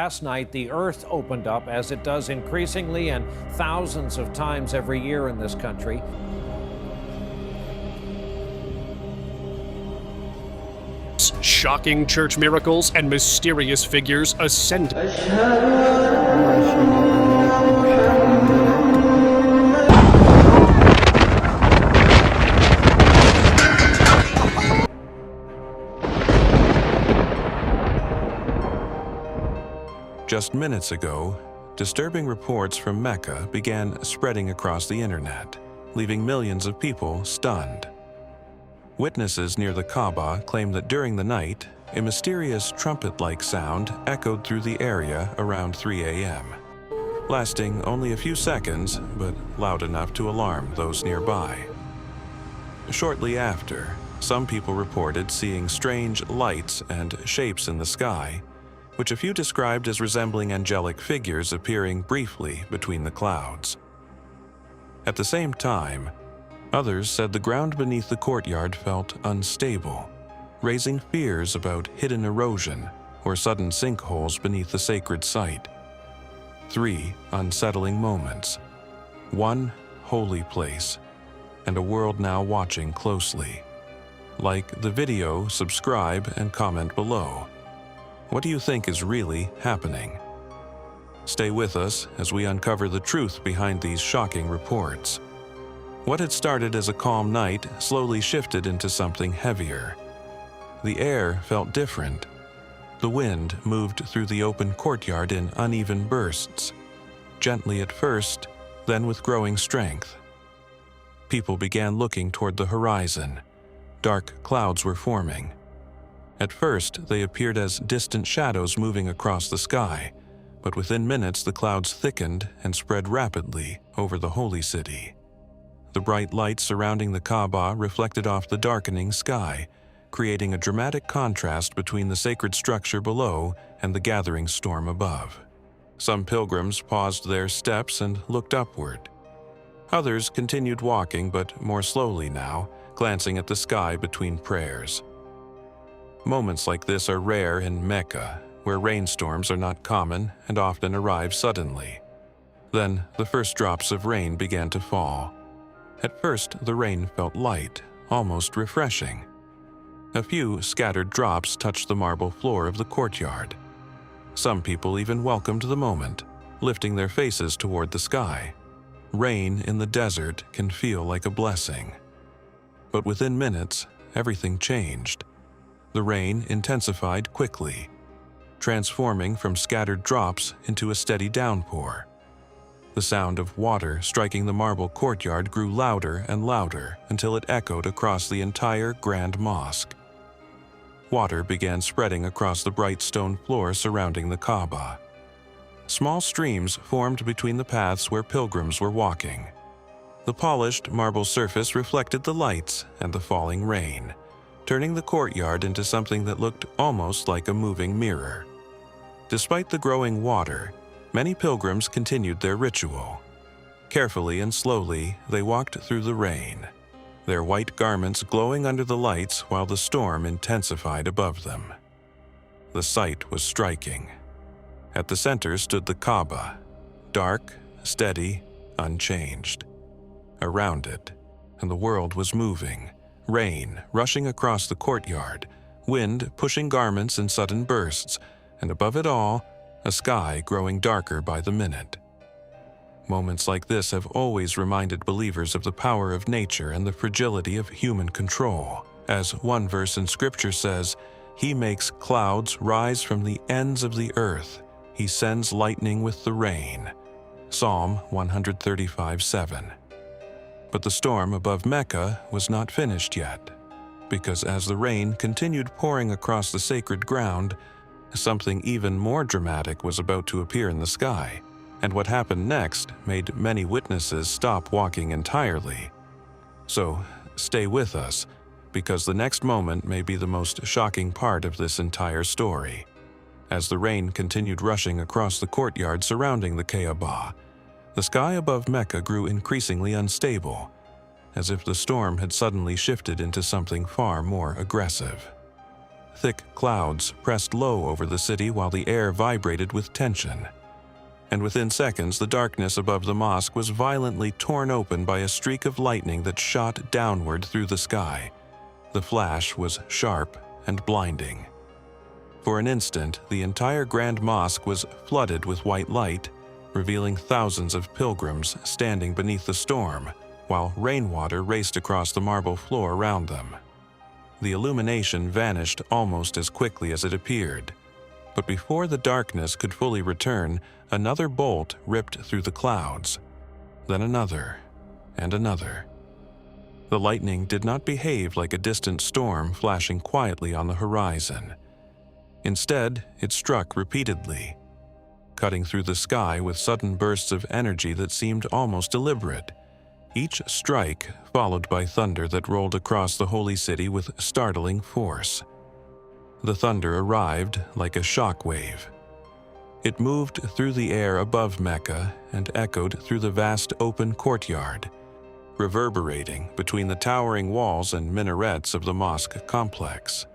Last night, the earth opened up, as it does increasingly and thousands of times every year in this country. Shocking church miracles and mysterious figures ascend. Just minutes ago, disturbing reports from Mecca began spreading across the internet, leaving millions of people stunned. Witnesses near the Kaaba claim that during the night, a mysterious trumpet-like sound echoed through the area around 3 a.m., lasting only a few seconds, but loud enough to alarm those nearby. Shortly after, some people reported seeing strange lights and shapes in the sky, which a few described as resembling angelic figures appearing briefly between the clouds. At the same time, others said the ground beneath the courtyard felt unstable, raising fears about hidden erosion or sudden sinkholes beneath the sacred site. 3 unsettling moments, 1 holy place, and a world now watching closely. Like the video, subscribe, and comment below. What do you think is really happening? Stay with us as we uncover the truth behind these shocking reports. What had started as a calm night slowly shifted into something heavier. The air felt different. The wind moved through the open courtyard in uneven bursts, gently at first, then with growing strength. People began looking toward the horizon. Dark clouds were forming. At first, they appeared as distant shadows moving across the sky, but within minutes the clouds thickened and spread rapidly over the holy city. The bright light surrounding the Kaaba reflected off the darkening sky, creating a dramatic contrast between the sacred structure below and the gathering storm above. Some pilgrims paused their steps and looked upward. Others continued walking, but more slowly now, glancing at the sky between prayers. Moments like this are rare in Mecca, where rainstorms are not common and often arrive suddenly. Then the first drops of rain began to fall. At first, the rain felt light, almost refreshing. A few scattered drops touched the marble floor of the courtyard. Some people even welcomed the moment, lifting their faces toward the sky. Rain in the desert can feel like a blessing. But within minutes, everything changed. The rain intensified quickly, transforming from scattered drops into a steady downpour. The sound of water striking the marble courtyard grew louder and louder until it echoed across the entire grand mosque. Water began spreading across the bright stone floor surrounding the Kaaba. Small streams formed between the paths where pilgrims were walking. The polished marble surface reflected the lights and the falling rain, turning the courtyard into something that looked almost like a moving mirror. Despite the growing water, many pilgrims continued their ritual. Carefully and slowly, they walked through the rain, their white garments glowing under the lights while the storm intensified above them. The sight was striking. At the center stood the Kaaba, dark, steady, unchanged. Around it, and the world was moving, rain rushing across the courtyard, wind pushing garments in sudden bursts, and above it all, a sky growing darker by the minute. Moments like this have always reminded believers of the power of nature and the fragility of human control. As one verse in Scripture says, "He makes clouds rise from the ends of the earth. He sends lightning with the rain." Psalm 135:7. But the storm above Mecca was not finished yet, because as the rain continued pouring across the sacred ground, something even more dramatic was about to appear in the sky, and what happened next made many witnesses stop walking entirely. So, stay with us, because the next moment may be the most shocking part of this entire story. As the rain continued rushing across the courtyard surrounding the Kaaba, the sky above Mecca grew increasingly unstable, as if the storm had suddenly shifted into something far more aggressive. thick clouds pressed low over the city while the air vibrated with tension. And within seconds, the darkness above the mosque was violently torn open by a streak of lightning that shot downward through the sky. The flash was sharp and blinding. For an instant, the entire Grand Mosque was flooded with white light, revealing thousands of pilgrims standing beneath the storm, while rainwater raced across the marble floor around them. The illumination vanished almost as quickly as it appeared. But before the darkness could fully return, another bolt ripped through the clouds. Then another, and another. The lightning did not behave like a distant storm flashing quietly on the horizon. Instead, it struck repeatedly, cutting through the sky with sudden bursts of energy that seemed almost deliberate. Each strike followed by thunder that rolled across the holy city with startling force. The thunder arrived like a shock wave. It moved through the air above Mecca and echoed through the vast open courtyard, reverberating between the towering walls and minarets of the mosque complex.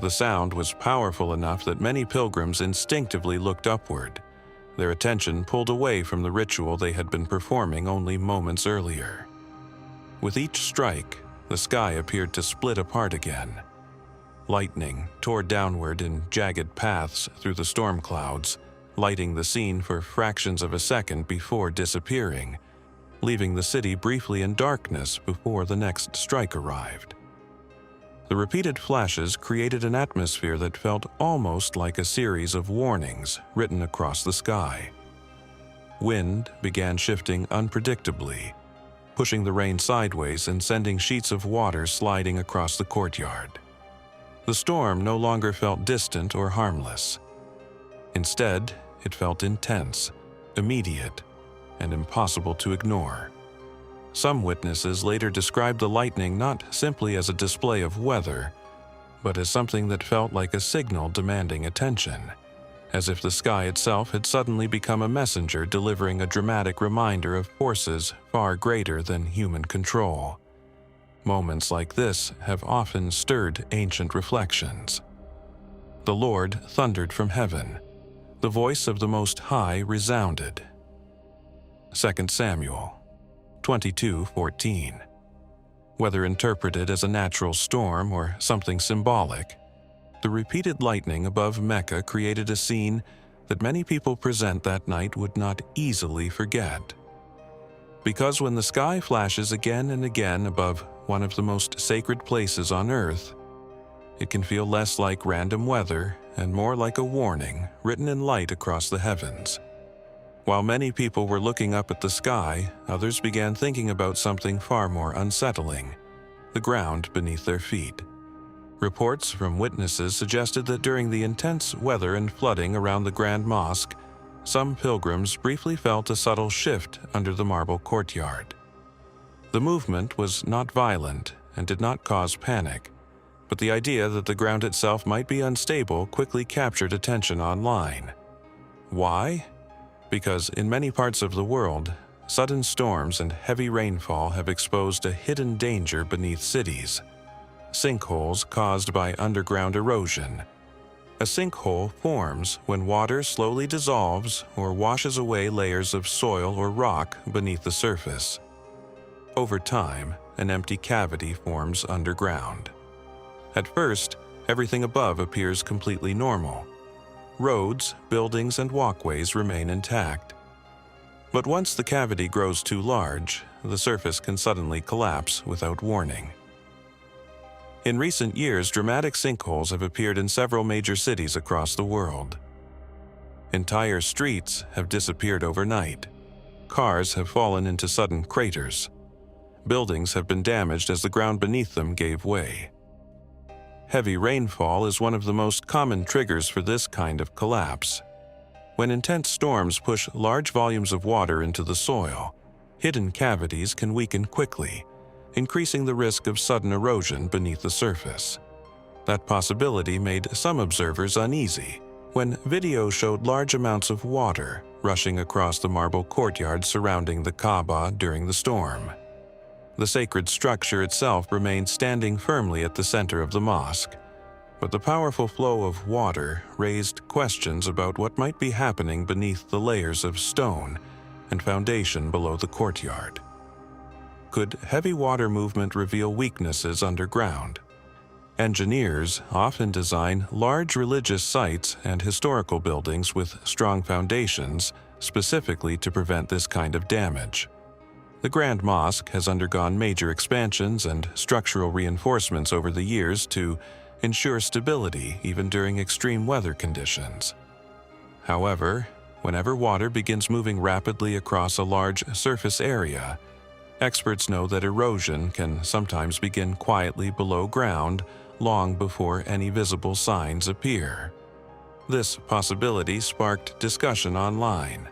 The sound was powerful enough that many pilgrims instinctively looked upward, their attention pulled away from the ritual they had been performing only moments earlier. With each strike, the sky appeared to split apart again. Lightning tore downward in jagged paths through the storm clouds, lighting the scene for fractions of a second before disappearing, leaving the city briefly in darkness before the next strike arrived. The repeated flashes created an atmosphere that felt almost like a series of warnings written across the sky. Wind began shifting unpredictably, pushing the rain sideways and sending sheets of water sliding across the courtyard. The storm no longer felt distant or harmless. Instead, it felt intense, immediate, and impossible to ignore. Some witnesses later described the lightning not simply as a display of weather, but as something that felt like a signal demanding attention, as if the sky itself had suddenly become a messenger delivering a dramatic reminder of forces far greater than human control. Moments like this have often stirred ancient reflections. The Lord thundered from heaven. The voice of the Most High resounded. 2 Samuel 22:14. Whether interpreted as a natural storm or something symbolic, the repeated lightning above Mecca created a scene that many people present that night would not easily forget. Because when the sky flashes again and again above one of the most sacred places on earth, it can feel less like random weather and more like a warning written in light across the heavens. While many people were looking up at the sky, others began thinking about something far more unsettling: the ground beneath their feet. Reports from witnesses suggested that during the intense weather and flooding around the Grand Mosque, some pilgrims briefly felt a subtle shift under the marble courtyard. The movement was not violent and did not cause panic, but the idea that the ground itself might be unstable quickly captured attention online. Why? Because in many parts of the world, sudden storms and heavy rainfall have exposed a hidden danger beneath cities: sinkholes caused by underground erosion. A sinkhole forms when water slowly dissolves or washes away layers of soil or rock beneath the surface. Over time, an empty cavity forms underground. At first, everything above appears completely normal. Roads, buildings, and walkways remain intact. But once the cavity grows too large, the surface can suddenly collapse without warning. In recent years, dramatic sinkholes have appeared in several major cities across the world. Entire streets have disappeared overnight. Cars have fallen into sudden craters. Buildings have been damaged as the ground beneath them gave way. Heavy rainfall is one of the most common triggers for this kind of collapse. When intense storms push large volumes of water into the soil, hidden cavities can weaken quickly, increasing the risk of sudden erosion beneath the surface. That possibility made some observers uneasy when video showed large amounts of water rushing across the marble courtyard surrounding the Kaaba during the storm. The sacred structure itself remained standing firmly at the center of the mosque. But the powerful flow of water raised questions about what might be happening beneath the layers of stone and foundation below the courtyard. Could heavy water movement reveal weaknesses underground? Engineers often design large religious sites and historical buildings with strong foundations specifically to prevent this kind of damage. The Grand Mosque has undergone major expansions and structural reinforcements over the years to ensure stability even during extreme weather conditions. However, whenever water begins moving rapidly across a large surface area, experts know that erosion can sometimes begin quietly below ground long before any visible signs appear. This possibility sparked discussion online,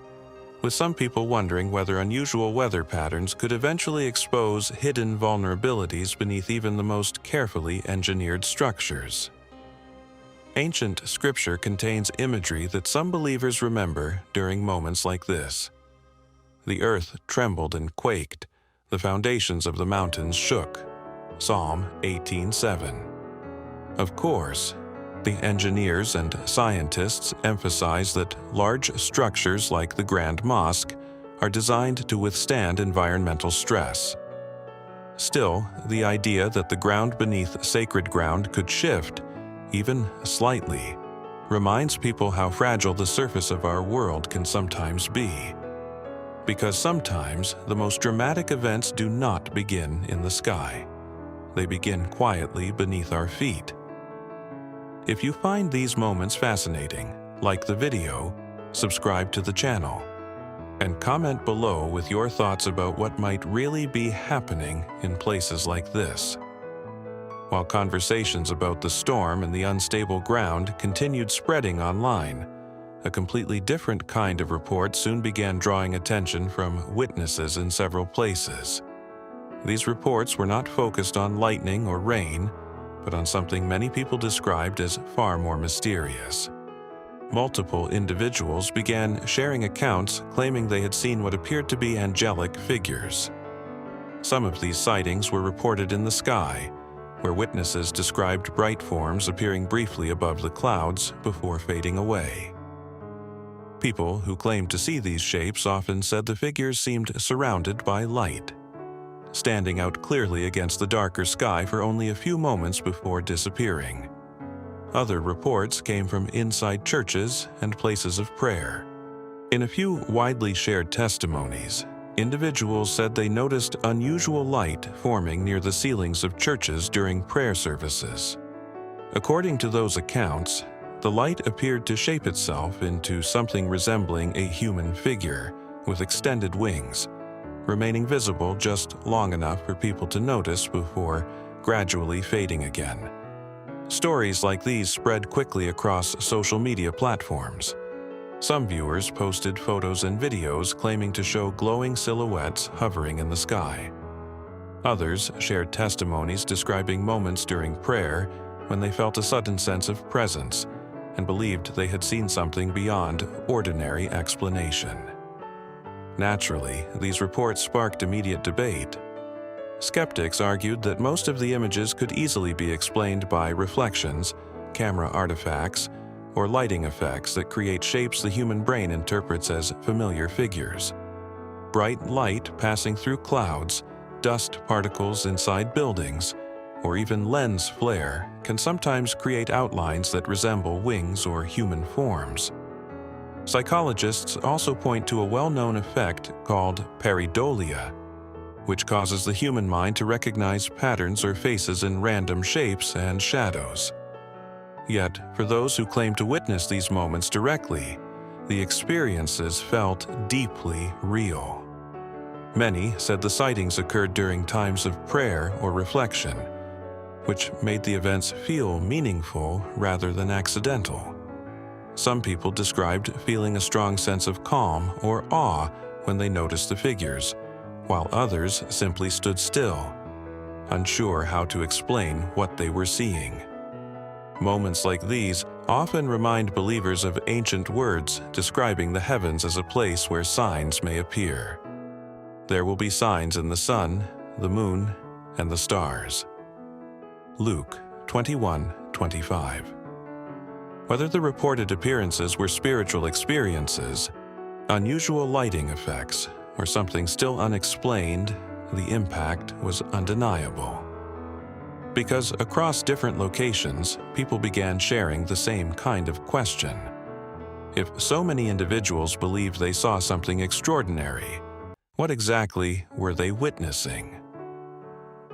with some people wondering whether unusual weather patterns could eventually expose hidden vulnerabilities beneath even the most carefully engineered structures. Ancient scripture contains imagery that some believers remember during moments like this. The earth trembled and quaked, the foundations of the mountains shook. Psalm 18:7. Of course, the engineers and scientists emphasize that large structures like the Grand Mosque are designed to withstand environmental stress. Still, the idea that the ground beneath sacred ground could shift, even slightly, reminds people how fragile the surface of our world can sometimes be. Because sometimes the most dramatic events do not begin in the sky. They begin quietly beneath our feet. If you find these moments fascinating, like the video, subscribe to the channel, and comment below with your thoughts about what might really be happening in places like this. While conversations about the storm and the unstable ground continued spreading online, a completely different kind of report soon began drawing attention from witnesses in several places. These reports were not focused on lightning or rain, but on something many people described as far more mysterious. Multiple individuals began sharing accounts claiming they had seen what appeared to be angelic figures. Some of these sightings were reported in the sky, where witnesses described bright forms appearing briefly above the clouds before fading away. People who claimed to see these shapes often said the figures seemed surrounded by light, standing out clearly against the darker sky for only a few moments before disappearing. Other reports came from inside churches and places of prayer. In a few widely shared testimonies, individuals said they noticed unusual light forming near the ceilings of churches during prayer services. According to those accounts, the light appeared to shape itself into something resembling a human figure with extended wings, remaining visible just long enough for people to notice before gradually fading again. Stories like these spread quickly across social media platforms. Some viewers posted photos and videos claiming to show glowing silhouettes hovering in the sky. Others shared testimonies describing moments during prayer when they felt a sudden sense of presence and believed they had seen something beyond ordinary explanation. Naturally, these reports sparked immediate debate. Skeptics argued that most of the images could easily be explained by reflections, camera artifacts, or lighting effects that create shapes the human brain interprets as familiar figures. Bright light passing through clouds, dust particles inside buildings, or even lens flare can sometimes create outlines that resemble wings or human forms. Psychologists also point to a well-known effect called pareidolia, which causes the human mind to recognize patterns or faces in random shapes and shadows. Yet, for those who claim to witness these moments directly, the experiences felt deeply real. Many said the sightings occurred during times of prayer or reflection, which made the events feel meaningful rather than accidental. Some people described feeling a strong sense of calm or awe when they noticed the figures, while others simply stood still, unsure how to explain what they were seeing. Moments like these often remind believers of ancient words describing the heavens as a place where signs may appear. There will be signs in the sun, the moon, and the stars. Luke 21 25. Whether the reported appearances were spiritual experiences, unusual lighting effects, or something still unexplained, the impact was undeniable. Because across different locations, people began sharing the same kind of question. If so many individuals believed they saw something extraordinary, what exactly were they witnessing?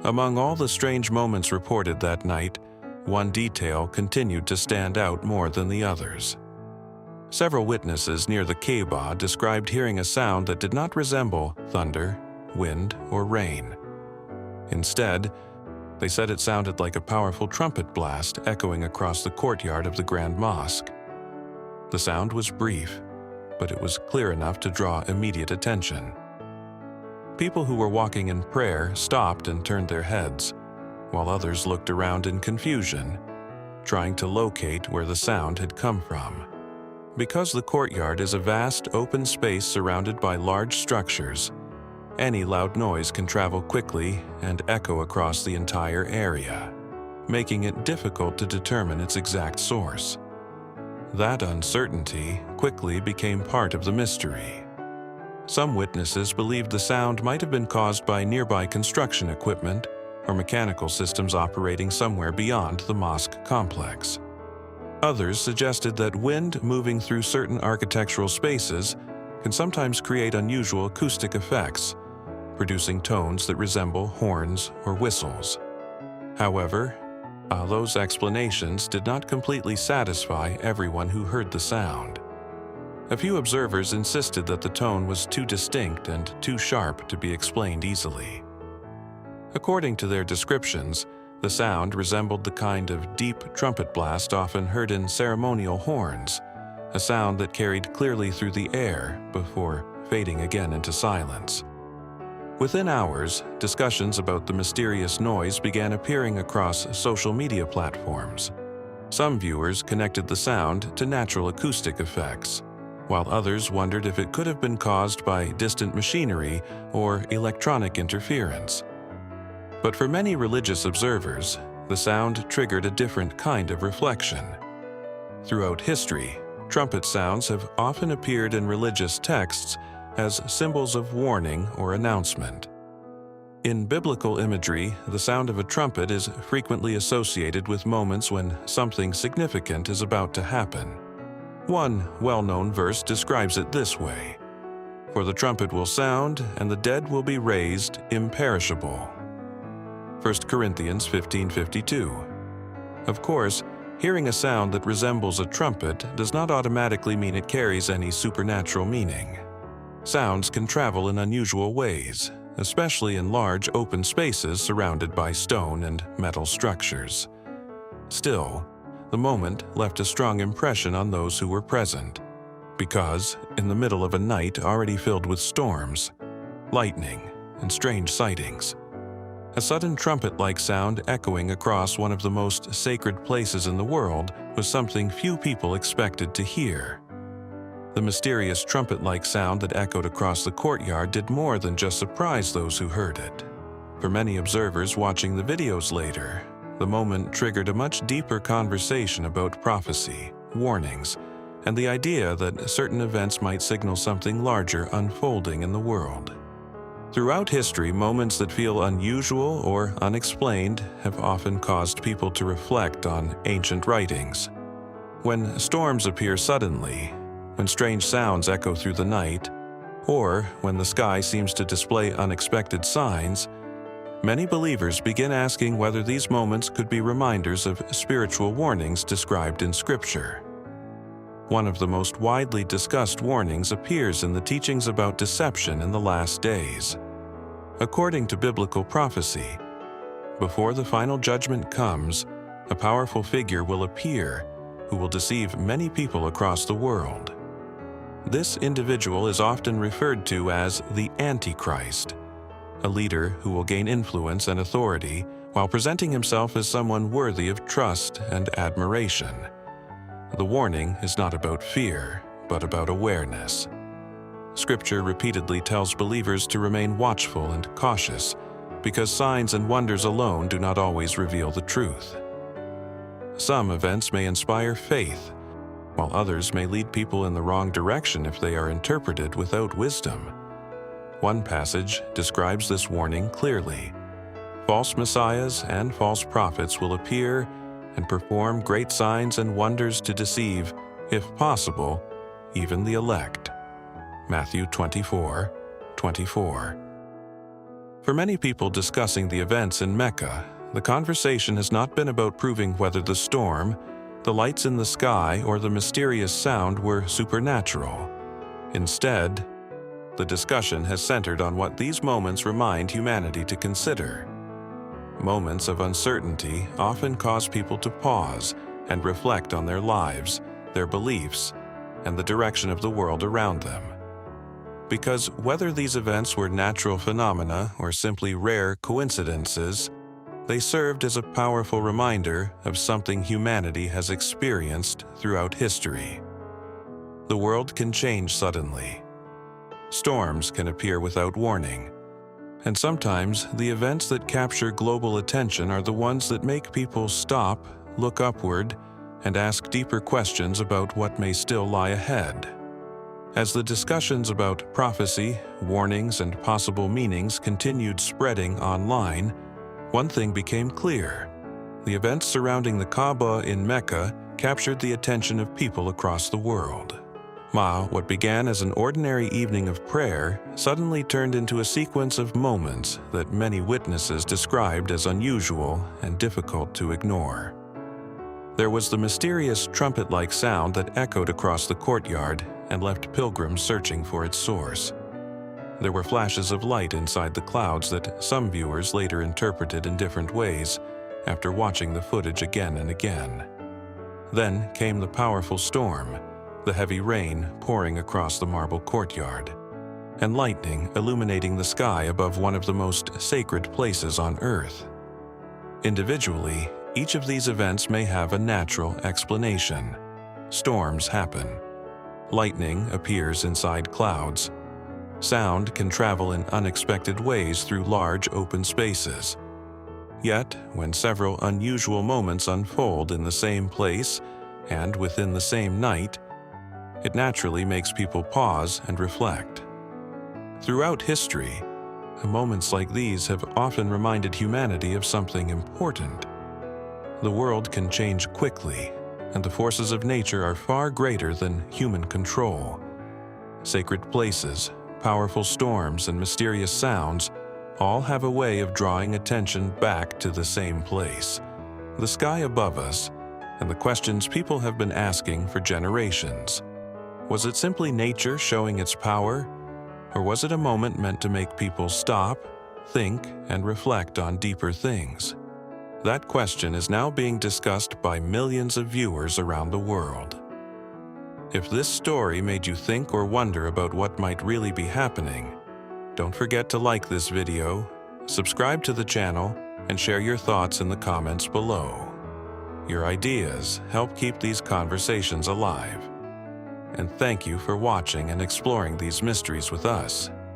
Among all the strange moments reported that night, one detail continued to stand out more than the others. Several witnesses near the Kaaba described hearing a sound that did not resemble thunder, wind, or rain. Instead, they said it sounded like a powerful trumpet blast echoing across the courtyard of the Grand Mosque. The sound was brief, but it was clear enough to draw immediate attention. People who were walking in prayer stopped and turned their heads, while others looked around in confusion, trying to locate where the sound had come from. Because the courtyard is a vast open space surrounded by large structures, any loud noise can travel quickly and echo across the entire area, making it difficult to determine its exact source. That uncertainty quickly became part of the mystery. Some witnesses believed the sound might have been caused by nearby construction equipment or mechanical systems operating somewhere beyond the mosque complex. Others suggested that wind moving through certain architectural spaces can sometimes create unusual acoustic effects, producing tones that resemble horns or whistles. However, those explanations did not completely satisfy everyone who heard the sound. A few observers insisted that the tone was too distinct and too sharp to be explained easily. According to their descriptions, the sound resembled the kind of deep trumpet blast often heard in ceremonial horns, a sound that carried clearly through the air before fading again into silence. Within hours, discussions about the mysterious noise began appearing across social media platforms. Some viewers connected the sound to natural acoustic effects, while others wondered if it could have been caused by distant machinery or electronic interference. But for many religious observers, the sound triggered a different kind of reflection. Throughout history, trumpet sounds have often appeared in religious texts as symbols of warning or announcement. In biblical imagery, the sound of a trumpet is frequently associated with moments when something significant is about to happen. One well-known verse describes it this way: "For the trumpet will sound, and the dead will be raised imperishable." 1 Corinthians 15:52. Of course, hearing a sound that resembles a trumpet does not automatically mean it carries any supernatural meaning. Sounds can travel in unusual ways, especially in large open spaces surrounded by stone and metal structures. Still, the moment left a strong impression on those who were present, because, in the middle of a night already filled with storms, lightning, and strange sightings, a sudden trumpet-like sound echoing across one of the most sacred places in the world was something few people expected to hear. The mysterious trumpet-like sound that echoed across the courtyard did more than just surprise those who heard it. For many observers watching the videos later, the moment triggered a much deeper conversation about prophecy, warnings, and the idea that certain events might signal something larger unfolding in the world. Throughout history, moments that feel unusual or unexplained have often caused people to reflect on ancient writings. When storms appear suddenly, when strange sounds echo through the night, or when the sky seems to display unexpected signs, many believers begin asking whether these moments could be reminders of spiritual warnings described in Scripture. One of the most widely discussed warnings appears in the teachings about deception in the last days. According to biblical prophecy, before the final judgment comes, a powerful figure will appear who will deceive many people across the world. This individual is often referred to as the Antichrist, a leader who will gain influence and authority while presenting himself as someone worthy of trust and admiration. The warning is not about fear, but about awareness. Scripture repeatedly tells believers to remain watchful and cautious, because signs and wonders alone do not always reveal the truth. some events may inspire faith, while others may lead people in the wrong direction if they are interpreted without wisdom. One passage describes this warning clearly. False messiahs and false prophets will appear and perform great signs and wonders to deceive, if possible, even the elect. Matthew 24:24. For many people discussing the events in Mecca, the conversation has not been about proving whether the storm, the lights in the sky, or the mysterious sound were supernatural. Instead, the discussion has centered on what these moments remind humanity to consider. Moments of uncertainty often cause people to pause and reflect on their lives, their beliefs, and the direction of the world around them. Because whether these events were natural phenomena or simply rare coincidences, they served as a powerful reminder of something humanity has experienced throughout history. The world can change suddenly. Storms can appear without warning. And sometimes the events that capture global attention are the ones that make people stop, look upward, and ask deeper questions about what may still lie ahead. As the discussions about prophecy, warnings, and possible meanings continued spreading online, one thing became clear. The events surrounding the Kaaba in Mecca captured the attention of people across the world. What began as an ordinary evening of prayer suddenly turned into a sequence of moments that many witnesses described as unusual and difficult to ignore. There was the mysterious trumpet-like sound that echoed across the courtyard and left pilgrims searching for its source. There were flashes of light inside the clouds that some viewers later interpreted in different ways after watching the footage again and again. Then came the powerful storm, the heavy rain pouring across the marble courtyard, and lightning illuminating the sky above one of the most sacred places on earth. Individually, each of these events may have a natural explanation. Storms happen. Lightning appears inside clouds. Sound can travel in unexpected ways through large open spaces. Yet, when several unusual moments unfold in the same place and within the same night, it naturally makes people pause and reflect. Throughout history, moments like these have often reminded humanity of something important. The world can change quickly, and the forces of nature are far greater than human control. Sacred places, powerful storms, and mysterious sounds all have a way of drawing attention back to the same place, the sky above us, and the questions people have been asking for generations. Was it simply nature showing its power, or was it a moment meant to make people stop, think, and reflect on deeper things? That question is now being discussed by millions of viewers around the world. If this story made you think or wonder about what might really be happening, don't forget to like this video, subscribe to the channel, and share your thoughts in the comments below. Your ideas help keep these conversations alive. And thank you for watching and exploring these mysteries with us.